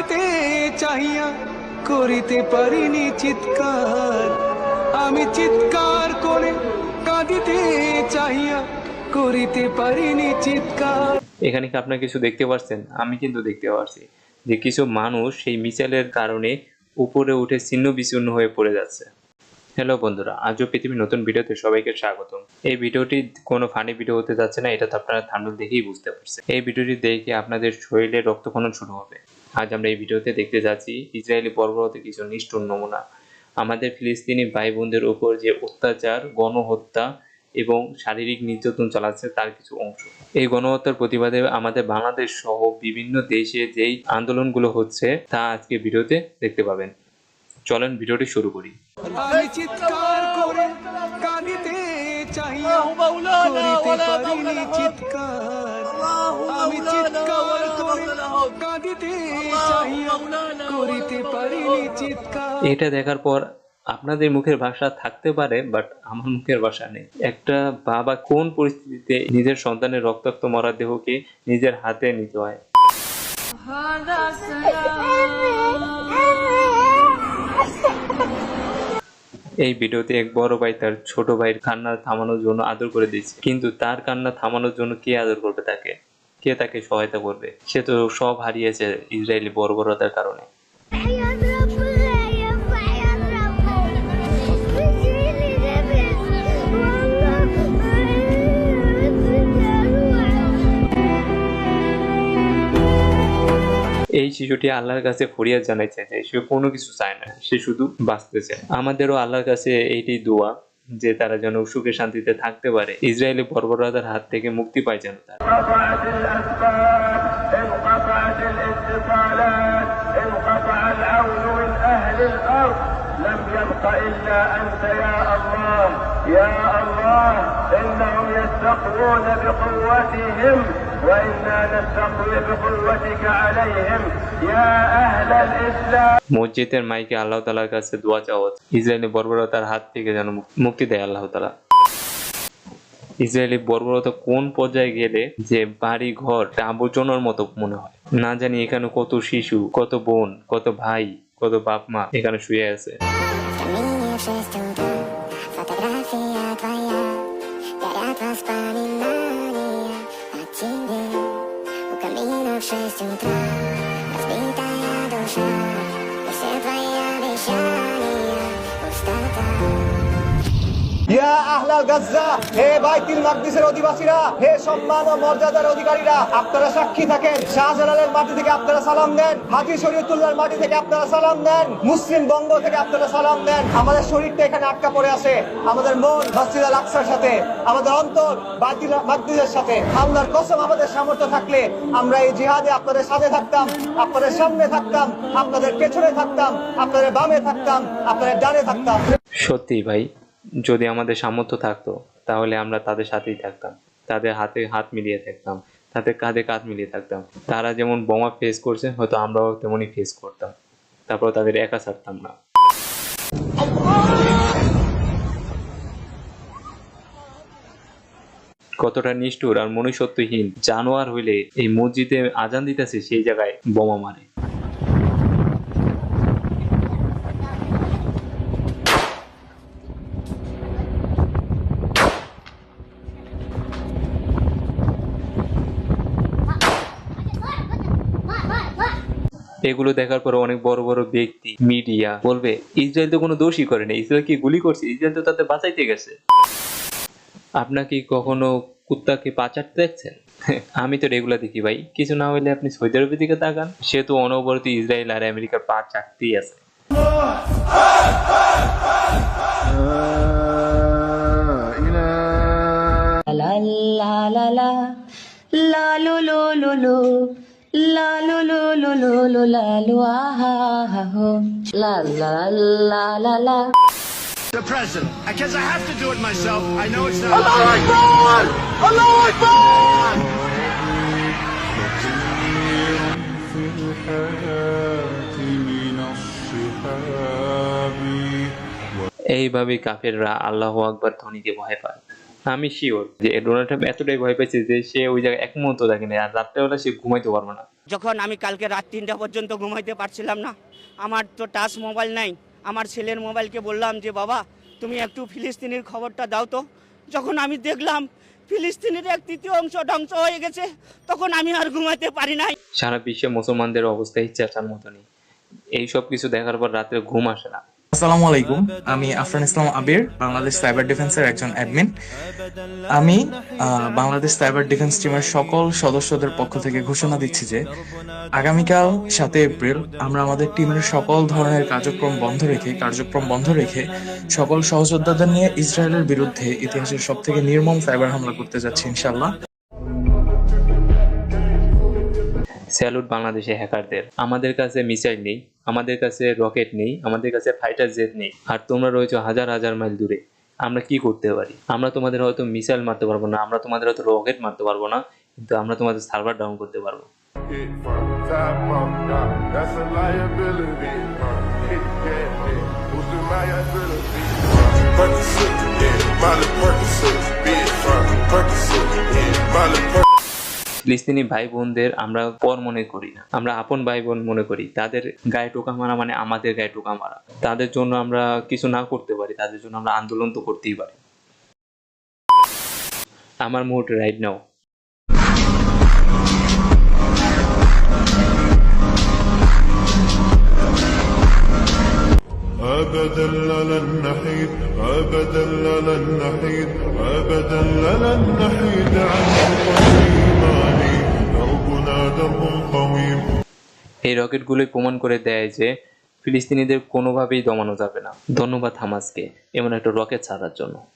কাঁদিতে চাহিয়া করিতে পারিনি চিৎকার, আমি চিৎকার করে কাঁদিতে চাহিয়া করিতে পারিনি চিৎকার। এখানে কি আপনারা কিছু দেখতে পাচ্ছেন? আমি কিন্তু দেখতে পাচ্ছি যে কিছু মানুষ সেই মিসাইলের কারণে উপরে উঠে ছিন্ন বিচ্ছিন্ন হয়ে পড়ে যাচ্ছে। হ্যালো বন্ধুরা, আজও পৃথিবীর নতুন ভিডিওতে সবাইকে স্বাগতম। এই ভিডিওটি কোনো ফানি ভিডিও হতে যাচ্ছে না, এটা তো আপনারা থাম্বনেল দেখেই বুঝতে পারছেন। এই ভিডিওটি দেখে আপনাদের শরীরে রক্তক্ষরণ শুরু হবে। আজ আমরা এই ভিডিওতে দেখতে যাচ্ছি ইসরায়েলি বর্বরতার কিছু নিষ্ঠুর নমুনা। আমাদের ফিলিস্তিনি ভাই বোনদের উপর যে অত্যাচার, গণহত্যা এবং শারীরিক নির্যাতন চালাচ্ছে তার কিছু অংশ। এই গণহত্যার প্রতিবাদে আমাদের বাংলাদেশ সহ বিভিন্ন দেশে যেই আন্দোলনগুলো হচ্ছে তা আজকে ভিডিওতে দেখতে পাবেন। চলেন ভিডিওটি শুরু করি। আমি চিৎকার করে কাঁদিতে চাহিয়া করিতে পারিনি চিৎকার, আমি চিৎকার করে কাঁদিতে চাহিয়া করিতে পারিনি চিৎকার। এটা দেখার পর আপনাদের মুখের ভাষা থাকতে পারে, বাট আমার মুখের ভাষা নেই। একটা বাবা কোন পরিস্থিতিতে নিজের সন্তানের রক্তাক্ত মরা দেহকে নিজের হাতে নিতে হয়। এই ভিডিওতে এক বড় ভাই তার ছোট ভাইয়ের কান্না থামানোর জন্য আদর করে দিচ্ছে, কিন্তু তার কান্না থামানোর জন্য কে আদর করবে তাকে? কে তাকে সহায়তা করবে? সে তো সব হারিয়েছে ইসরায়েলি বর্বরতার কারণে। এই শিশুটি আল্লাহর কাছে ফরিয়াদ জানাইছে যে সে কোনো কিছু চায় না, সে শুধু বাঁচতে চায়। আমাদেরও আল্লাহর কাছে এইটাই দোয়া যে তারা যেন সুখে শান্তিতে থাকতে পারে, ইসরায়েলি বর্বরতার হাত থেকে মুক্তি পায় যেন তারা। لم يبق إلا أنت يا الله يا الله إنهم يستقوون بقوتهم وإنا نستقوي بقوتك عليهم يا أهل الإسلام। মসজিদের মাইকে আল্লাহ তাআলার কাছে দোয়া চাওয়া, ইসরায়েলি বর্বরতার হাত থেকে যেন মুক্তি দেয় আল্লাহ তাআলা। ইসরায়েলি বর্বরতা কোন পর্যায়ে গেলে যে বাড়ি ঘর আবর্জনার মতো মনে হয়। না জানি এখানে কত শিশু, কত বোন, কত ভাই, কত বাপ মা এখানে শুয়ে আছে। ইয়া আহলাল গাজ্জা, হে বাইতুল মাকদিসের অধিবাসীরা, হে সম্মান ও মর্যাদার অধিকারীরা, আপনারা সাক্ষী থাকেন। শাহজালালের মাটি থেকে আপনারা সালাম দেন, হাজী শরীয়তুল্লাহর মাটি থেকে আপনারা সালাম দেন, মুসলিম বঙ্গ থেকে আপনারা সালাম দেন। আমাদের শরীরটা এখানে আটকা পড়ে আছে, আমাদের মন মসজিদ আল আকসার সাথে, আমাদের অন্তর বাইতুল মাকদিসের সাথে। আল্লাহর কসম, আমাদের সামর্থ্য থাকলে আমরা এই জিহাদে আপনাদের সাথে থাকতাম, আপনাদের সামনে থাকতাম, আপনাদের পেছনে থাকতাম, আপনাদের বামে থাকতাম, আপনাদের ডানে থাকতাম। সত্যি ভাই, যদি আমাদের সামর্থ্য থাকতো তাহলে আমরা তাদের সাথেই থাকতাম, তাদের হাতে হাত মিলিয়ে থাকতাম, তাদের কাঁধে কাঁধ মিলিয়ে থাকতাম। তারা যেমন বোমা ফেস করছে হয়তো আমরাও তেমনই ফেস করতাম, তারপর তাদের একা ছাড়তাম না। কতটা নিষ্ঠুর আর মনুষ্যত্বহীন জানোয়ার হইলে এই মসজিদে আজান দিতেছে সেই জায়গায় বোমা মারে। এগুলো দেখার পর অনেক বড় বড় ব্যক্তি, মিডিয়া বলবে ইসরায়েল তো কোনো দোষই করেনি, ইসরায়েল কি গুলি করছে, ইসরায়েল তো তাদের বাঁচাইতে গেছে। আপনার কি কখনো কুত্তাকে পা চাটতে দেখছেন? আমি তো রেগুলার দেখি ভাই। কিছু না হইলে আপনি সৌদি আরবের দিকে তাকান, সে তো অনবরত ইসরায়েল আর আমেরিকার পা চাটতেই আছে। La la la la la lo lo lo lo la lo lo lo lo lo la lo ah ha ha ho la la la la la. The president, because I have to do it myself. I know it's not. Allahu Akbar! Allahu Akbar! এইভাবে কাফেররা আল্লাহু আকবার ধ্বনিকে ভয় পায়। আমি sure যে Donald Trump এতটাই ভয় পাইছে যে সে ওই জায়গায় এক মুহূর্ত থাকেনি, আর রাত্রেবেলা সে ঘুমাইতে পারবে না। যখন আমি কালকে রাত 3টা পর্যন্ত ঘুমাইতে পারছিলাম না, আমার তো টাচ মোবাইল নাই, আমার ছেলের মোবাইলকে বললাম যে বাবা তুমি একটু ফিলিস্তিনের খবরটা দাও তো। যখন আমি দেখলাম ফিলিস্তিনের 1/3 ধ্বংস হয়ে গেছে, তখন আমি আর ঘুমাতে পারি নাই। সারা বিশ্বে মুসলমানদের অবস্থা ইচ্ছার মতনই। এই সব কিছু দেখার পর রাত্রে ঘুম আসে না। আসসালামু আলাইকুম, আমি আফরান ইসলাম আবির, বাংলাদেশ সাইবার ডিফেন্সের একজন অ্যাডমিন। আমি বাংলাদেশ সাইবার ডিফেন্স টিমের সকল সদস্যদের পক্ষ থেকে ঘোষণা দিচ্ছি যে আগামীকাল 7 এপ্রিল আমরা আমাদের টিমের সকল ধরনের কার্যক্রম বন্ধ রেখে সকল সহযোদ্ধাদের নিয়ে ইসরায়েলের বিরুদ্ধে ইতিহাসের সবথেকে নির্মম সাইবার হামলা করতে যাচ্ছি ইনশাআল্লাহ। স্যালুট বাংলাদেশে হ্যাকারদের। আমাদের কাছে মিসাইল নেই, আমাদের কাছে রকেট নেই, আমাদের কাছে ফাইটার জেট নেই, আর তোমরা রয়েছো হাজার হাজার মাইল দূরে। আমরা কি করতে পারি? আমরা তোমাদের হয়তো মিসাইল মারতে পারবো না, আমরা তোমাদের হয়তো রকেট মারতে পারবো না, কিন্তু আমরা তোমাদের সার্ভার ডাউন করতে পারবো। That's a liability. Hit that, boosting my ability. Percocet, yeah, Miley Percocet, bitch, Percocet, yeah, Miley Percocet. ফিলিস্তিনি ভাই বোনদের আমরা পর মনে করি না, আমরা আপন ভাই বোন মনে করি। তাদের গায়ে টোকা মারা মানে আমাদের গায়ে টোকা মারা। তাদের জন্য আমরা কিছু না করতে পারি, তাদের জন্য আমরা আন্দোলন তো করতেই পারি। আমার মুহূর্তে রাইট নাও। أبدا لن نحيد أبدا لن نحيد أبدا لن نحيد عن الإيمان دربنا درب قويم। এই রকেটগুলোই প্রমাণ করে দেয় যে ফিলিস্তিনিদের কোনোভাবেই দমানো যাবে না। ধন্যবাদ হামাসকে এমন একটা রকেট ছাড়ার জন্য।